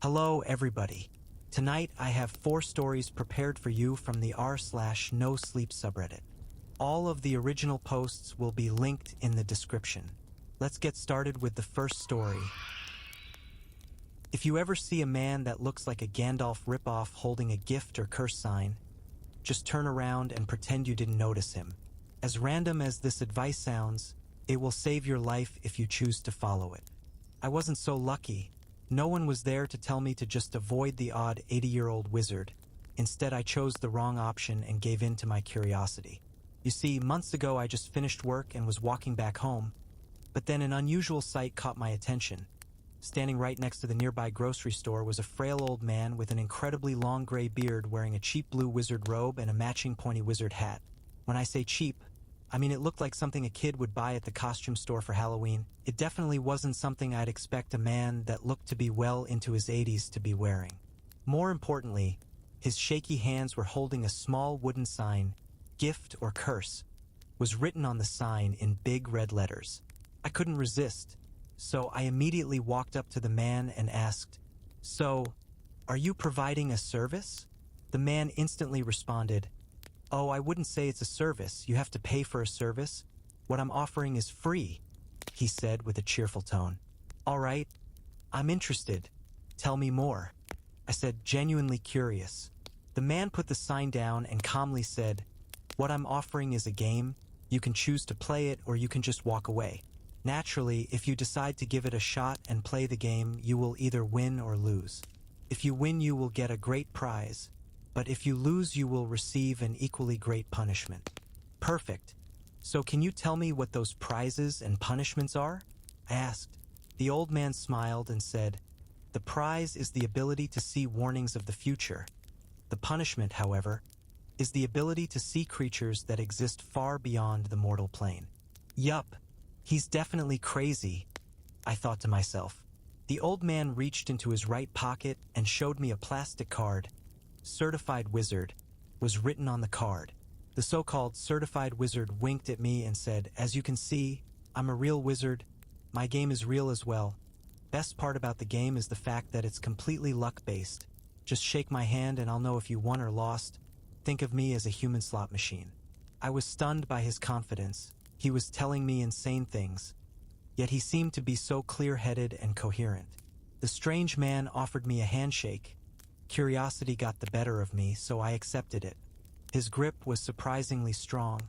Hello, everybody. Tonight, I have 4 stories prepared for you from the r/nosleep subreddit. All of the original posts will be linked in the description. Let's get started with the first story. If you ever see a man that looks like a Gandalf ripoff holding a gift or curse sign, just turn around and pretend you didn't notice him. As random as this advice sounds, it will save your life if you choose to follow it. I wasn't so lucky. No one was there to tell me to just avoid the odd 80-year-old wizard. Instead, I chose the wrong option and gave in to my curiosity. You see, months ago I just finished work and was walking back home, but then an unusual sight caught my attention. Standing right next to the nearby grocery store was a frail old man with an incredibly long gray beard wearing a cheap blue wizard robe and a matching pointy wizard hat. When I say cheap, I mean it looked like something a kid would buy at the costume store for Halloween. It definitely wasn't something I'd expect a man that looked to be well into his 80s to be wearing. More importantly, his shaky hands were holding a small wooden sign, "Gift or Curse," was written on the sign in big red letters. I couldn't resist, so I immediately walked up to the man and asked, "So, are you providing a service?" The man instantly responded, "Oh, I wouldn't say it's a service. You have to pay for a service. What I'm offering is free," he said with a cheerful tone. "All right, I'm interested. Tell me more," I said, genuinely curious. The man put the sign down and calmly said, "What I'm offering is a game. You can choose to play it or you can just walk away. Naturally, if you decide to give it a shot and play the game, you will either win or lose. If you win, you will get a great prize, but if you lose, you will receive an equally great punishment." "Perfect. So can you tell me what those prizes and punishments are?" I asked. The old man smiled and said, "The prize is the ability to see warnings of the future. The punishment, however, is the ability to see creatures that exist far beyond the mortal plane." Yup. He's definitely crazy, I thought to myself. The old man reached into his right pocket and showed me a plastic card. "Certified Wizard" was written on the card. The so-called certified wizard winked at me and said, "As you can see, I'm a real wizard. My game is real as well. Best part about the game is the fact that it's completely luck-based. Just shake my hand and I'll know if you won or lost. Think of me as a human slot machine." I was stunned by his confidence. He was telling me insane things, yet he seemed to be so clear-headed and coherent. The strange man offered me a handshake. Curiosity got the better of me, so I accepted it. His grip was surprisingly strong,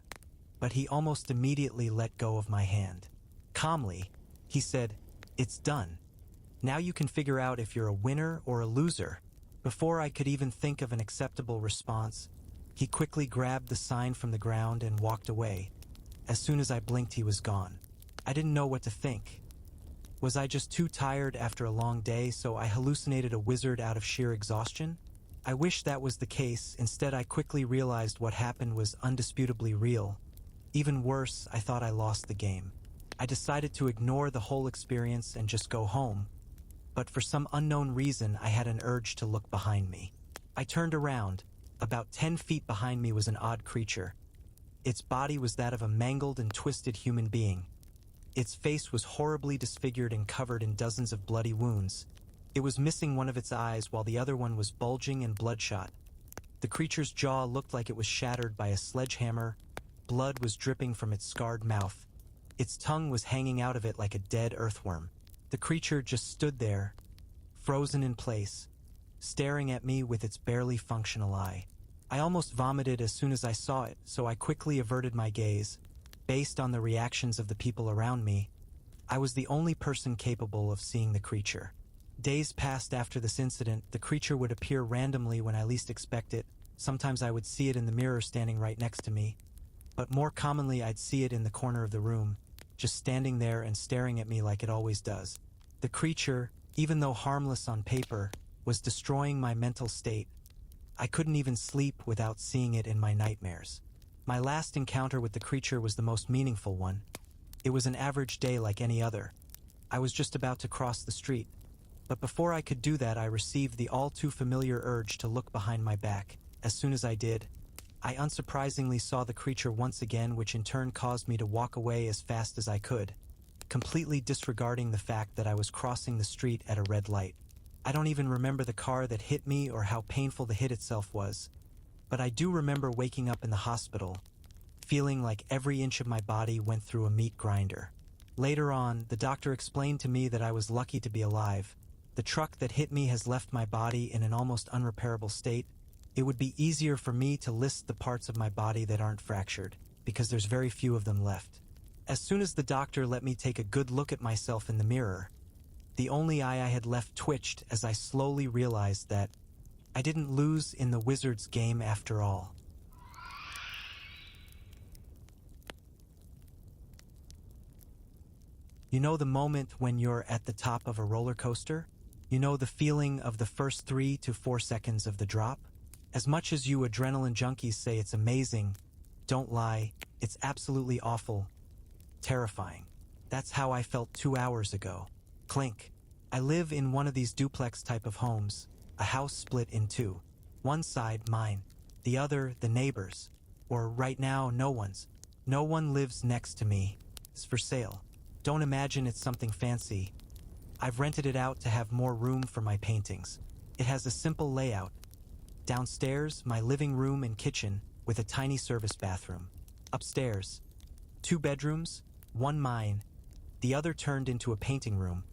but he almost immediately let go of my hand. Calmly, he said, "It's done. Now you can figure out if you're a winner or a loser." Before I could even think of an acceptable response, he quickly grabbed the sign from the ground and walked away. As soon as I blinked, he was gone. I didn't know what to think. Was I just too tired after a long day, so I hallucinated a wizard out of sheer exhaustion? I wish that was the case. Instead, I quickly realized what happened was undisputably real. Even worse, I thought I lost the game. I decided to ignore the whole experience and just go home. But for some unknown reason, I had an urge to look behind me. I turned around. About 10 feet behind me was an odd creature. Its body was that of a mangled and twisted human being. Its face was horribly disfigured and covered in dozens of bloody wounds. It was missing one of its eyes while the other one was bulging and bloodshot. The creature's jaw looked like it was shattered by a sledgehammer. Blood was dripping from its scarred mouth. Its tongue was hanging out of it like a dead earthworm. The creature just stood there, frozen in place, staring at me with its barely functional eye. I almost vomited as soon as I saw it, so I quickly averted my gaze. Based on the reactions of the people around me, I was the only person capable of seeing the creature. Days passed after this incident. The creature would appear randomly when I least expect it. Sometimes I would see it in the mirror standing right next to me, but more commonly I'd see it in the corner of the room, just standing there and staring at me like it always does. The creature, even though harmless on paper, was destroying my mental state. I couldn't even sleep without seeing it in my nightmares. My last encounter with the creature was the most meaningful one. It was an average day like any other. I was just about to cross the street, but before I could do that, I received the all-too-familiar urge to look behind my back. As soon as I did, I unsurprisingly saw the creature once again, which in turn caused me to walk away as fast as I could, completely disregarding the fact that I was crossing the street at a red light. I don't even remember the car that hit me or how painful the hit itself was, but I do remember waking up in the hospital, feeling like every inch of my body went through a meat grinder. Later on, the doctor explained to me that I was lucky to be alive. The truck that hit me has left my body in an almost unrepairable state. It would be easier for me to list the parts of my body that aren't fractured, because there's very few of them left. As soon as the doctor let me take a good look at myself in the mirror, the only eye I had left twitched as I slowly realized that I didn't lose in the wizard's game after all. You know the moment when you're at the top of a roller coaster? You know the feeling of the first 3 to 4 seconds of the drop? As much as you adrenaline junkies say it's amazing, don't lie, it's absolutely awful, terrifying. That's how I felt 2 hours ago. Clink. I live in one of these duplex type of homes, a house split in two. One side, mine. The other, the neighbors. Or right now, no one's. No one lives next to me. It's for sale. Don't imagine it's something fancy. I've rented it out to have more room for my paintings. It has a simple layout. Downstairs, my living room and kitchen with a tiny service bathroom. Upstairs, 2 bedrooms, one mine, the other turned into a painting room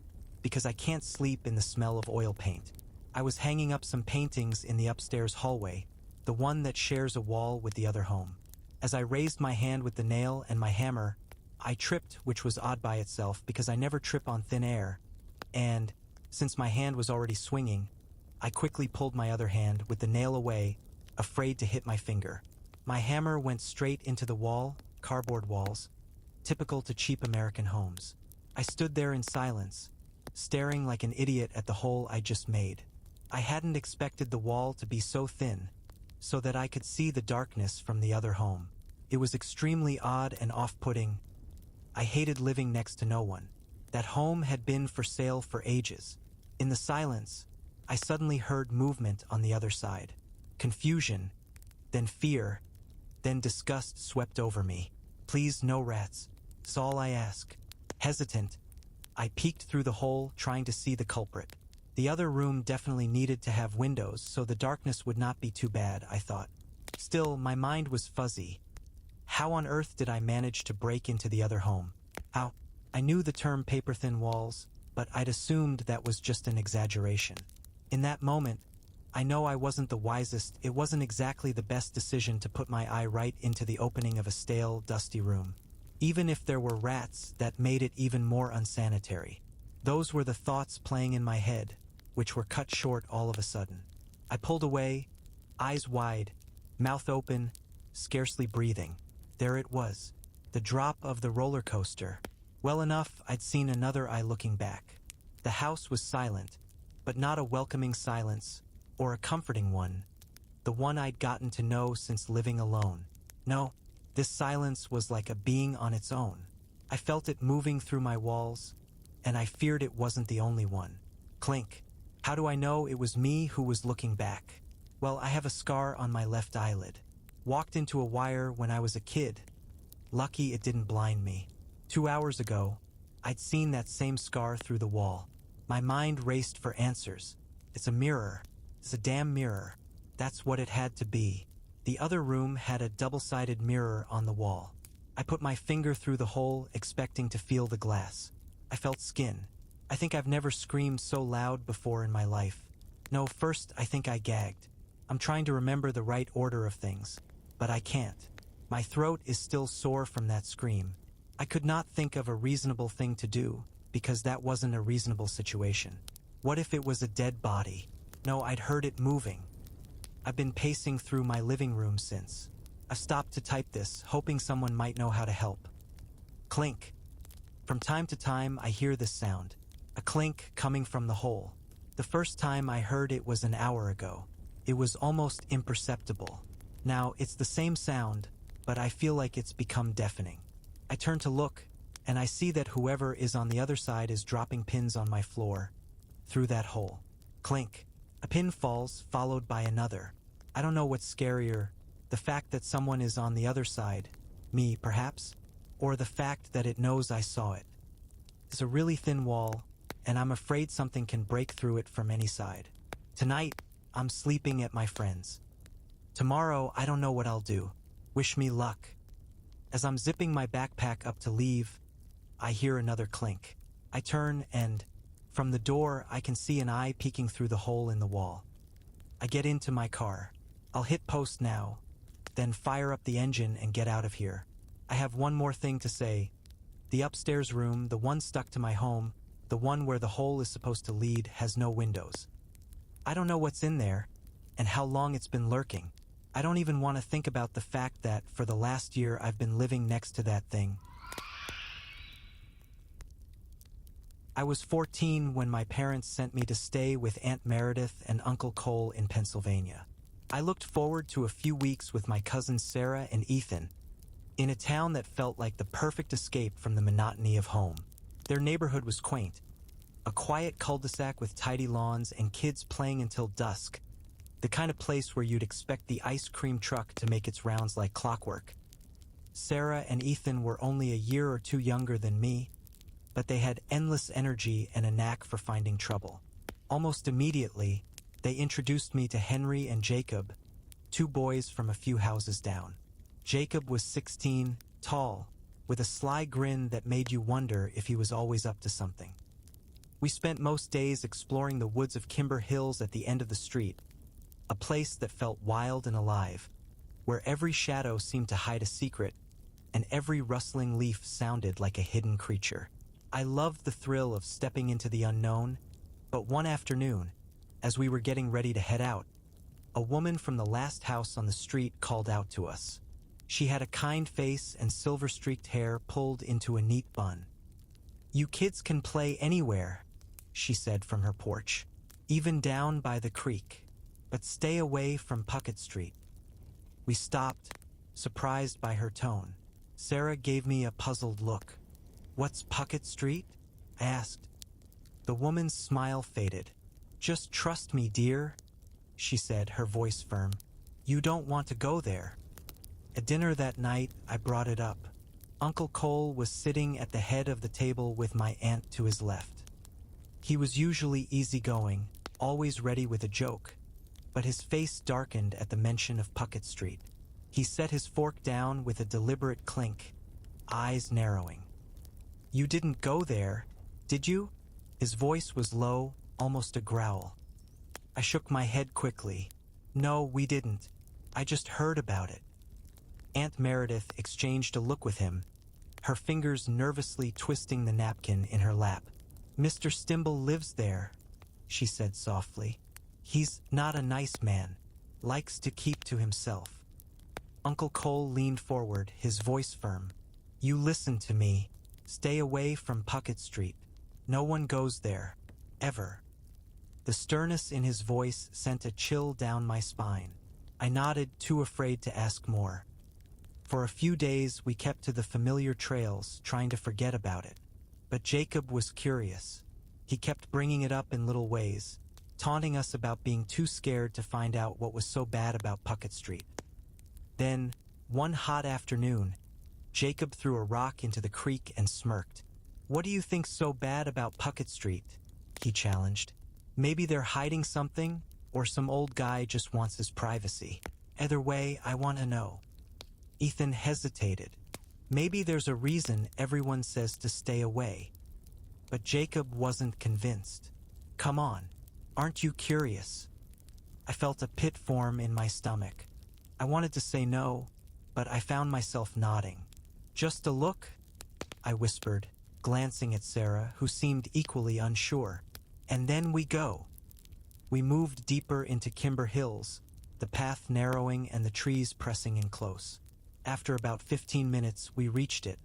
because I can't sleep in the smell of oil paint. I was hanging up some paintings in the upstairs hallway, the one that shares a wall with the other home. As I raised my hand with the nail and my hammer, I tripped, which was odd by itself because I never trip on thin air, and since my hand was already swinging, I quickly pulled my other hand with the nail away, afraid to hit my finger. My hammer went straight into the wall, cardboard walls, typical to cheap American homes. I stood there in silence, staring like an idiot at the hole I just made. I hadn't expected the wall to be so thin, so that I could see the darkness from the other home. It was extremely odd and off-putting. I hated living next to no one. That home had been for sale for ages. In the silence, I suddenly heard movement on the other side. Confusion, then fear, then disgust swept over me. Please, no rats. That's all I ask. Hesitant, I peeked through the hole, trying to see the culprit. The other room definitely needed to have windows, so the darkness would not be too bad, I thought. Still, my mind was fuzzy. How on earth did I manage to break into the other home? How? I knew the term paper-thin walls, but I'd assumed that was just an exaggeration. In that moment, I know I wasn't the wisest. It wasn't exactly the best decision to put my eye right into the opening of a stale, dusty room. Even if there were rats, that made it even more unsanitary. Those were the thoughts playing in my head, which were cut short all of a sudden. I pulled away, eyes wide, mouth open, scarcely breathing. There it was, the drop of the roller coaster. Well enough, I'd seen another eye looking back. The house was silent, but not a welcoming silence, or a comforting one. The one I'd gotten to know since living alone. No, this silence was like a being on its own. I felt it moving through my walls, and I feared it wasn't the only one. Clink. How do I know it was me who was looking back? Well, I have a scar on my left eyelid. Walked into a wire when I was a kid. Lucky it didn't blind me. 2 hours ago, I'd seen that same scar through the wall. My mind raced for answers. It's a mirror. It's a damn mirror. That's what it had to be. The other room had a double-sided mirror on the wall. I put my finger through the hole, expecting to feel the glass. I felt skin. I think I've never screamed so loud before in my life. No, first I think I gagged. I'm trying to remember the right order of things, but I can't. My throat is still sore from that scream. I could not think of a reasonable thing to do, because that wasn't a reasonable situation. What if it was a dead body? No, I'd heard it moving. I've been pacing through my living room since. I've stopped to type this, hoping someone might know how to help. Clink. From time to time, I hear this sound. A clink coming from the hole. The first time I heard it was an hour ago. It was almost imperceptible. Now, it's the same sound, but I feel like it's become deafening. I turn to look, and I see that whoever is on the other side is dropping pins on my floor, through that hole. Clink. A pin falls, followed by another. I don't know what's scarier, the fact that someone is on the other side, me perhaps, or the fact that it knows I saw it. It's a really thin wall, and I'm afraid something can break through it from any side. Tonight, I'm sleeping at my friend's. Tomorrow, I don't know what I'll do. Wish me luck. As I'm zipping my backpack up to leave, I hear another clink. I turn and, from the door, I can see an eye peeking through the hole in the wall. I get into my car. I'll hit post now, then fire up the engine and get out of here. I have one more thing to say. The upstairs room, the one stuck to my home, the one where the hole is supposed to lead, has no windows. I don't know what's in there, and how long it's been lurking. I don't even want to think about the fact that, for the last year, I've been living next to that thing. I was 14 when my parents sent me to stay with Aunt Meredith and Uncle Cole in Pennsylvania. I looked forward to a few weeks with my cousins Sarah and Ethan, in a town that felt like the perfect escape from the monotony of home. Their neighborhood was quaint, a quiet cul-de-sac with tidy lawns and kids playing until dusk, the kind of place where you'd expect the ice cream truck to make its rounds like clockwork. Sarah and Ethan were only a year or two younger than me, but they had endless energy and a knack for finding trouble. Almost immediately, they introduced me to Henry and Jacob, two boys from a few houses down. Jacob was 16, tall, with a sly grin that made you wonder if he was always up to something. We spent most days exploring the woods of Kimber Hills at the end of the street, a place that felt wild and alive, where every shadow seemed to hide a secret, and every rustling leaf sounded like a hidden creature. I loved the thrill of stepping into the unknown, but one afternoon, as we were getting ready to head out, a woman from the last house on the street called out to us. She had a kind face and silver-streaked hair pulled into a neat bun. "You kids can play anywhere," she said from her porch, "even down by the creek. But stay away from Puckett Street." We stopped, surprised by her tone. Sarah gave me a puzzled look. "What's Puckett Street?" I asked. The woman's smile faded. "Just trust me, dear," she said, her voice firm. "You don't want to go there." At dinner that night, I brought it up. Uncle Cole was sitting at the head of the table with my aunt to his left. He was usually easygoing, always ready with a joke, but his face darkened at the mention of Puckett Street. He set his fork down with a deliberate clink, eyes narrowing. "You didn't go there, did you?" His voice was low, almost a growl. I shook my head quickly. "No, we didn't. I just heard about it." Aunt Meredith exchanged a look with him, her fingers nervously twisting the napkin in her lap. "Mr. Stimble lives there," she said softly. "He's not a nice man, likes to keep to himself." Uncle Cole leaned forward, his voice firm. "You listen to me. Stay away from Puckett Street. No one goes there. Ever." The sternness in his voice sent a chill down my spine. I nodded, too afraid to ask more. For a few days, we kept to the familiar trails, trying to forget about it. But Jacob was curious. He kept bringing it up in little ways, taunting us about being too scared to find out what was so bad about Puckett Street. Then, one hot afternoon, Jacob threw a rock into the creek and smirked. "What do you think's so bad about Puckett Street?" he challenged. "Maybe they're hiding something, or some old guy just wants his privacy. Either way, I want to know." Ethan hesitated. Maybe there's a reason everyone says to stay away. But Jacob wasn't convinced. "Come on, aren't you curious?" I felt a pit form in my stomach. I wanted to say no, but I found myself nodding. "Just a look?" I whispered, glancing at Sarah, who seemed equally unsure. "And then we go." We moved deeper into Kimber Hills, the path narrowing and the trees pressing in close. After about 15 minutes, we reached it.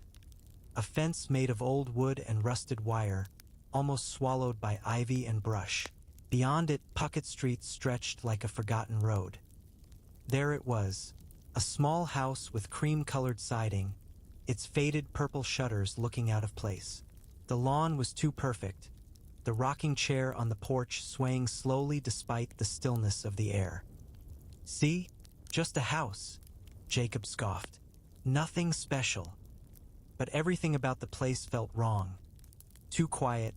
A fence made of old wood and rusted wire, almost swallowed by ivy and brush. Beyond it, Puckett Street stretched like a forgotten road. There it was, a small house with cream-colored siding, its faded purple shutters looking out of place. The lawn was too perfect, the rocking chair on the porch swaying slowly despite the stillness of the air. "See? Just a house," Jacob scoffed. "Nothing special." But everything about the place felt wrong. Too quiet,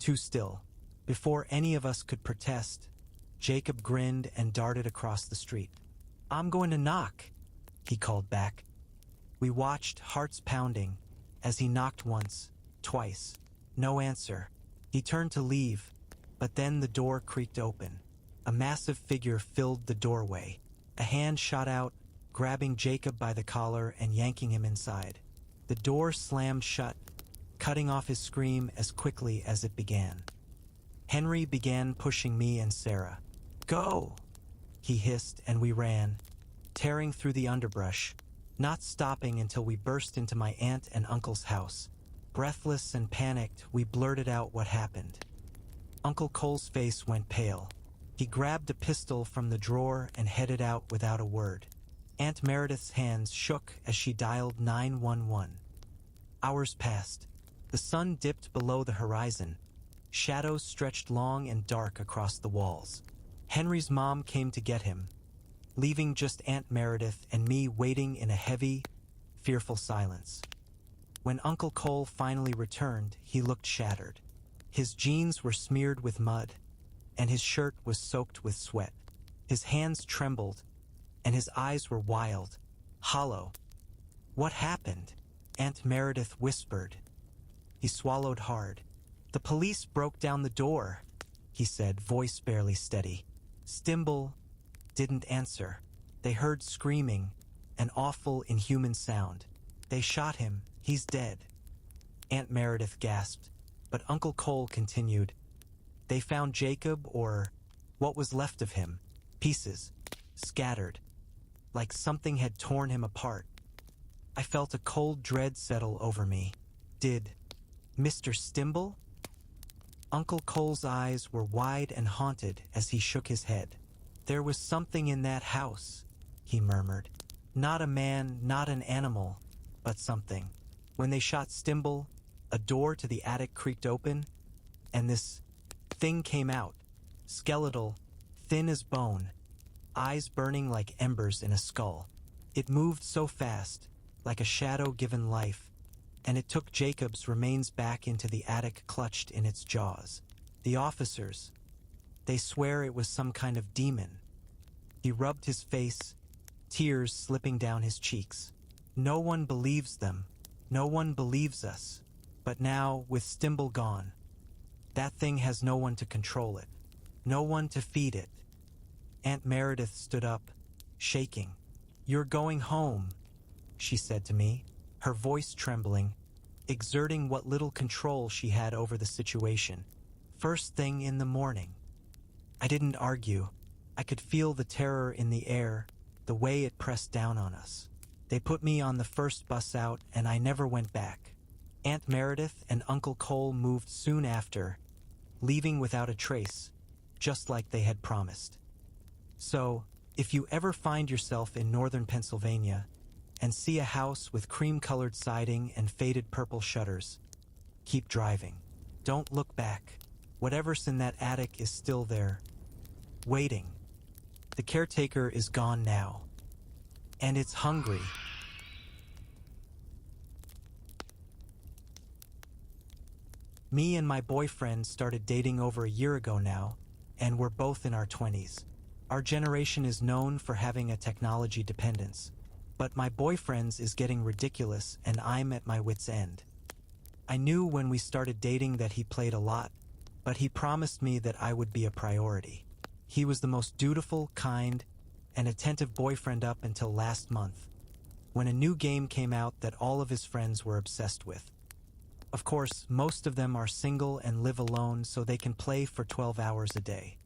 Too still. Before any of us could protest, Jacob grinned and darted across the street. "I'm going to knock," he called back. We watched, hearts pounding, as he knocked once, twice. No answer. He turned to leave, but then the door creaked open. A massive figure filled the doorway. A hand shot out, grabbing Jacob by the collar and yanking him inside. The door slammed shut, cutting off his scream as quickly as it began. Henry began pushing me and Sarah. "Go!" he hissed, and we ran, tearing through the underbrush, not stopping until we burst into my aunt and uncle's house. Breathless and panicked, we blurted out what happened. Uncle Cole's face went pale. He grabbed a pistol from the drawer and headed out without a word. Aunt Meredith's hands shook as she dialed 911. Hours passed. The sun dipped below the horizon. Shadows stretched long and dark across the walls. Henry's mom came to get him, leaving just Aunt Meredith and me waiting in a heavy, fearful silence. When Uncle Cole finally returned, he looked shattered. His jeans were smeared with mud, and his shirt was soaked with sweat. His hands trembled, and his eyes were wild, hollow. "What happened?" Aunt Meredith whispered. He swallowed hard. "The police broke down the door," he said, voice barely steady. Stimble didn't answer. They heard screaming, an awful, inhuman sound. "They shot him. He's dead." Aunt Meredith gasped, but Uncle Cole continued. "They found Jacob, or what was left of him, pieces, scattered, like something had torn him apart." I felt a cold dread settle over me. "Did Mr. Stimble?" Uncle Cole's eyes were wide and haunted as he shook his head. "There was something in that house," he murmured. "Not a man, not an animal, but something. When they shot Stimble, a door to the attic creaked open, and this thing came out, skeletal, thin as bone, eyes burning like embers in a skull. It moved so fast, like a shadow given life, and it took Jacob's remains back into the attic clutched in its jaws. The officers, they swear it was some kind of demon." He rubbed his face, tears slipping down his cheeks. "No one believes them. No one believes us. But now, with Stimble gone, that thing has no one to control it, no one to feed it." Aunt Meredith stood up, shaking. "You're going home," she said to me, her voice trembling, exerting what little control she had over the situation. "First thing in the morning." I didn't argue. I could feel the terror in the air, the way it pressed down on us. They put me on the first bus out, and I never went back. Aunt Meredith and Uncle Cole moved soon after, leaving without a trace, just like they had promised. So, if you ever find yourself in northern Pennsylvania and see a house with cream-colored siding and faded purple shutters, keep driving. Don't look back. Whatever's in that attic is still there, waiting. The caretaker is gone now, and it's hungry. Me and my boyfriend started dating over a year ago now, and we're both in our 20s. Our generation is known for having a technology dependence, but my boyfriend's is getting ridiculous and I'm at my wit's end. I knew when we started dating that he played a lot, but he promised me that I would be a priority. He was the most dutiful, kind, and attentive boyfriend up until last month, when a new game came out that all of his friends were obsessed with. Of course, most of them are single and live alone, so they can play for 12 hours a day.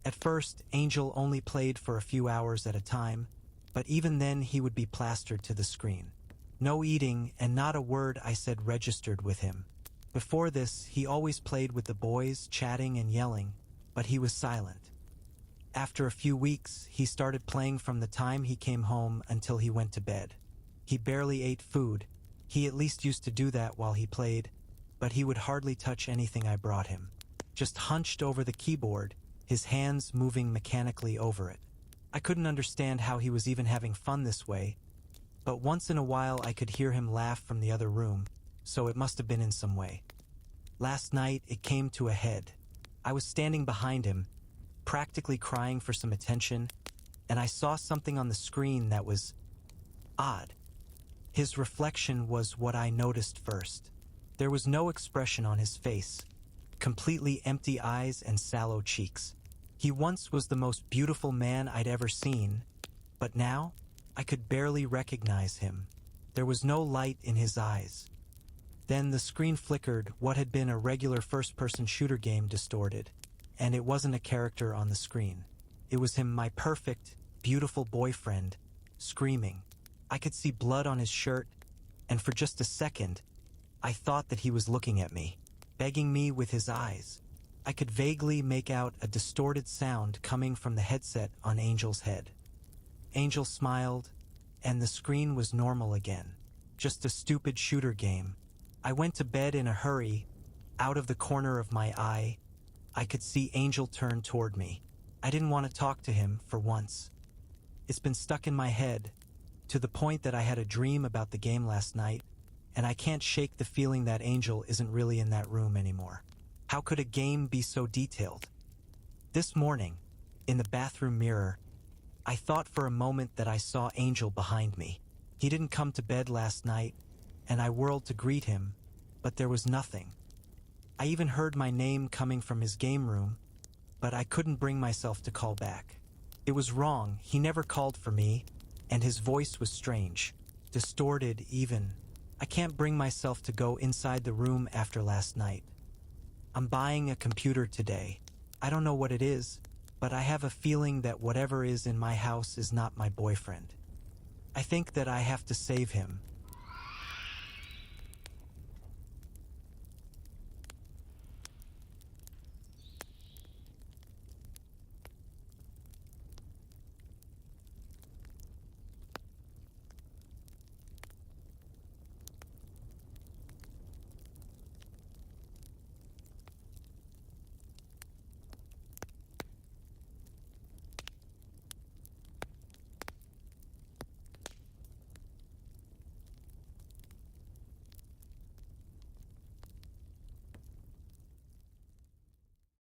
At first, Angel only played for a few hours at a time, but even then he would be plastered to the screen. No eating, and not a word I said registered with him. Before this, he always played with the boys, chatting and yelling, but he was silent. After a few weeks, he started playing from the time he came home until he went to bed. He barely ate food. He at least used to do that while he played, but he would hardly touch anything I brought him. Just hunched over the keyboard, his hands moving mechanically over it. I couldn't understand how he was even having fun this way, but once in a while I could hear him laugh from the other room, so it must have been in some way. Last night, it came to a head. I was standing behind him, practically crying for some attention, and I saw something on the screen that was odd. His reflection was what I noticed first. There was no expression on his face, completely empty eyes and sallow cheeks. He once was the most beautiful man I'd ever seen, but now I could barely recognize him. There was no light in his eyes. Then the screen flickered. What had been a regular first-person shooter game distorted, and it wasn't a character on the screen. It was him, my perfect, beautiful boyfriend, screaming. I could see blood on his shirt, and for just a second, I thought that he was looking at me, begging me with his eyes. I could vaguely make out a distorted sound coming from the headset on Angel's head. Angel smiled, and the screen was normal again. Just a stupid shooter game. I went to bed in a hurry. Out of the corner of my eye, I could see Angel turn toward me. I didn't want to talk to him for once. It's been stuck in my head, to the point that I had a dream about the game last night, and I can't shake the feeling that Angel isn't really in that room anymore. How could a game be so detailed? This morning, in the bathroom mirror, I thought for a moment that I saw Angel behind me. He didn't come to bed last night, and I whirled to greet him, but there was nothing. I even heard my name coming from his game room, but I couldn't bring myself to call back. It was wrong. He never called for me, and his voice was strange, distorted even. I can't bring myself to go inside the room after last night. I'm buying a computer today. I don't know what it is, but I have a feeling that whatever is in my house is not my boyfriend. I think that I have to save him,